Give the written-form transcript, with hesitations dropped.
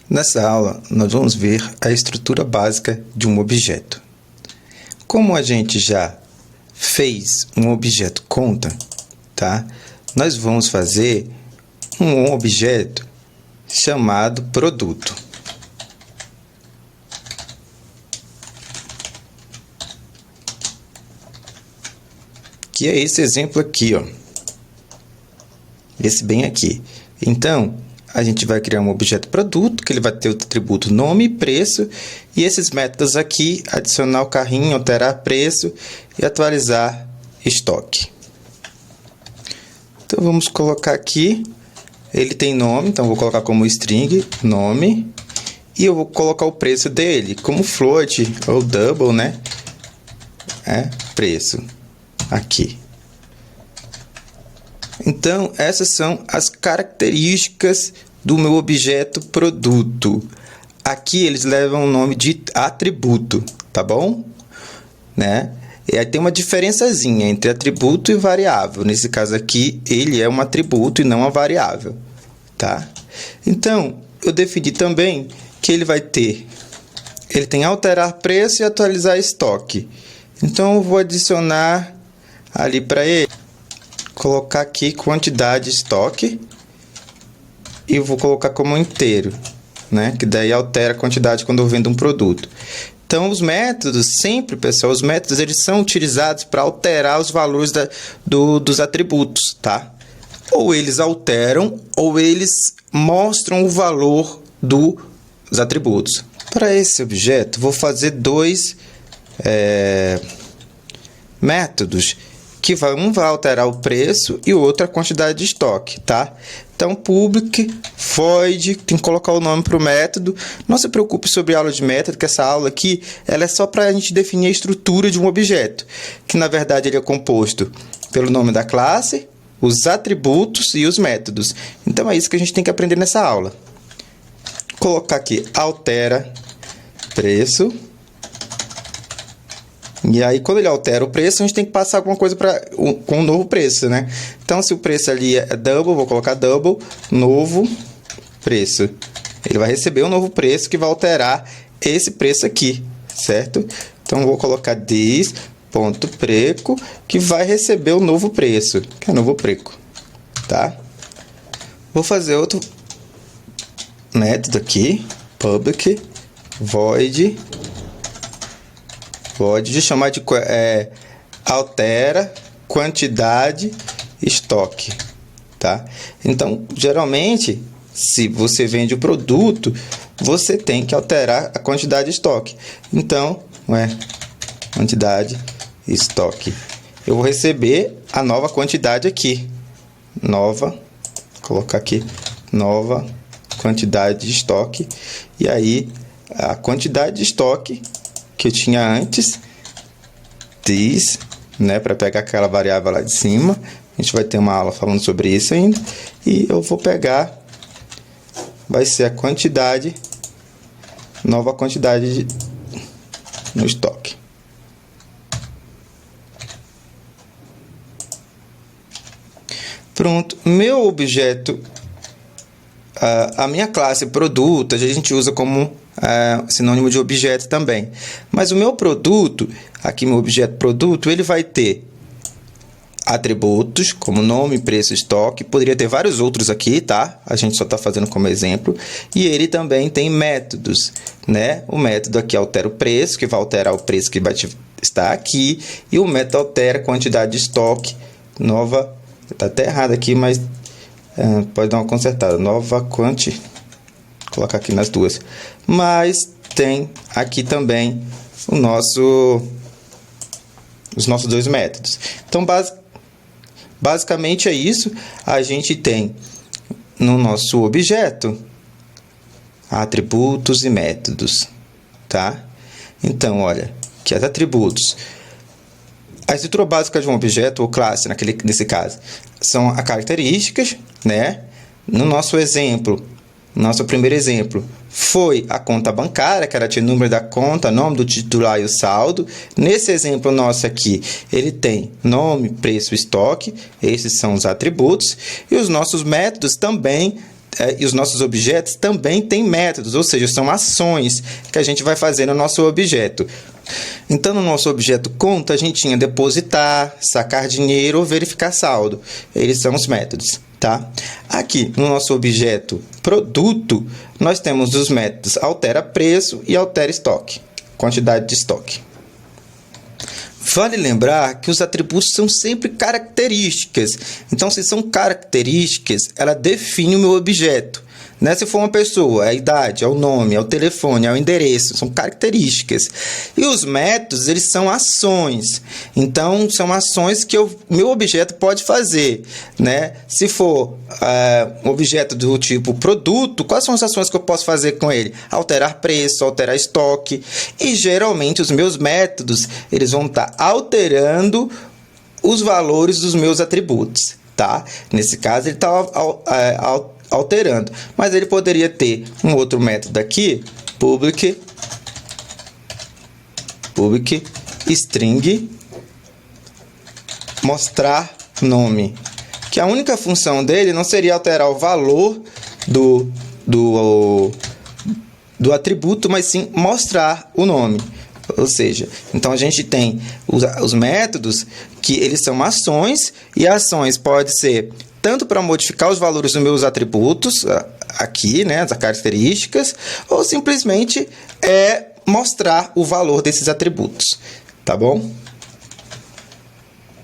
Nessa aula, nós vamos ver a estrutura básica de um objeto. Como a gente já fez um objeto conta, tá? Nós vamos fazer um objeto chamado produto. Que é esse exemplo aqui, ó. Esse bem aqui. Então, a gente vai criar um objeto produto, que ele vai ter o atributo nome e preço, e esses métodos aqui, adicionar o carrinho, alterar preço e atualizar estoque. Então, vamos colocar aqui, ele tem nome, então vou colocar como string, nome, e eu vou colocar o preço dele, como float ou double, né? Preço, aqui. Então, essas são as características do meu objeto produto. Aqui eles levam o nome de atributo, tá bom? Né? E aí tem uma diferençazinha entre atributo e variável. Nesse caso aqui, ele é um atributo e não uma variável, tá? Então, eu defini também que ele tem alterar preço e atualizar estoque. Então, eu vou adicionar ali para ele. Colocar aqui quantidade estoque e vou colocar como inteiro, né? Que daí altera a quantidade quando eu vendo um produto. Então, os métodos, sempre, pessoal, os métodos eles são utilizados para alterar os valores dos atributos, tá? Ou eles alteram, ou eles mostram o valor dos atributos. Para esse objeto, vou fazer dois métodos, que um vai alterar o preço e o outro a quantidade de estoque, tá? Então, public, void, tem que colocar o nome para o método. Não se preocupe sobre a aula de método, que essa aula aqui ela é só para a gente definir a estrutura de um objeto, que na verdade ele é composto pelo nome da classe, os atributos e os métodos. Então, é isso que a gente tem que aprender nessa aula. Colocar aqui, altera preço. E aí, quando ele altera o preço, a gente tem que passar alguma coisa com um novo preço, né? Então, se o preço ali é double, vou colocar double, novo preço. Ele vai receber um novo preço que vai alterar esse preço aqui, certo? Então, vou colocar this.preço, que vai receber o novo preço, que é novo preço, tá? Vou fazer outro método aqui, public, void chamar de altera quantidade estoque, tá? Então, geralmente, se você vende o produto, você tem que alterar a quantidade de estoque. Então, quantidade estoque. Eu vou receber a nova quantidade aqui. Colocar aqui, nova quantidade de estoque. E aí, a quantidade de estoque que eu tinha antes, this, né, para pegar aquela variável lá de cima. A gente vai ter uma aula falando sobre isso ainda. E eu vou pegar, vai ser a quantidade, nova quantidade no estoque. Pronto, meu objeto, a minha classe produto, a gente usa como sinônimo de objeto também. Mas o meu produto, aqui meu objeto produto, ele vai ter atributos como nome, preço, estoque. Poderia ter vários outros aqui, tá? A gente só está fazendo como exemplo. E ele também tem métodos, né? O método aqui altera o preço, que vai alterar o preço que vai estar aqui. E o método altera a quantidade de estoque. Nova, está até errado aqui, mas pode dar uma consertada. Nova quanti. Vou colocar aqui nas duas. Mas tem aqui também os nossos dois métodos. Então, basicamente é isso. A gente tem no nosso objeto atributos e métodos, tá? Então, olha, que os atributos. A estrutura básica de um objeto, ou classe, nesse caso, são as características, né? No nosso exemplo, nosso primeiro exemplo foi a conta bancária, que era o número da conta, nome do titular e o saldo. Nesse exemplo nosso aqui, ele tem nome, preço, estoque. Esses são os atributos. E os nossos métodos também e os nossos objetos também têm métodos, ou seja, são ações que a gente vai fazer no nosso objeto. Então, no nosso objeto conta, a gente tinha depositar, sacar dinheiro ou verificar saldo. Eles são os métodos, tá? Aqui, no nosso objeto produto, nós temos os métodos altera preço e altera estoque, quantidade de estoque. Vale lembrar que os atributos são sempre características. Então, se são características, ela define o meu objeto. Né? Se for uma pessoa, é a idade, é o nome, é o telefone, é o endereço, são características. E os métodos, eles são ações. Então, são ações que o meu objeto pode fazer. Né? Se for um objeto do tipo produto, quais são as ações que eu posso fazer com ele? Alterar preço, alterar estoque. E, geralmente, os meus métodos, eles vão estar alterando os valores dos meus atributos. Tá? Nesse caso, ele está alterando, mas ele poderia ter um outro método aqui, public string mostrar nome, que a única função dele não seria alterar o valor do atributo, mas sim mostrar o nome. Ou seja, então a gente tem os métodos que eles são ações, e ações pode ser tanto para modificar os valores dos meus atributos, aqui, né, as características, ou simplesmente mostrar o valor desses atributos, tá bom?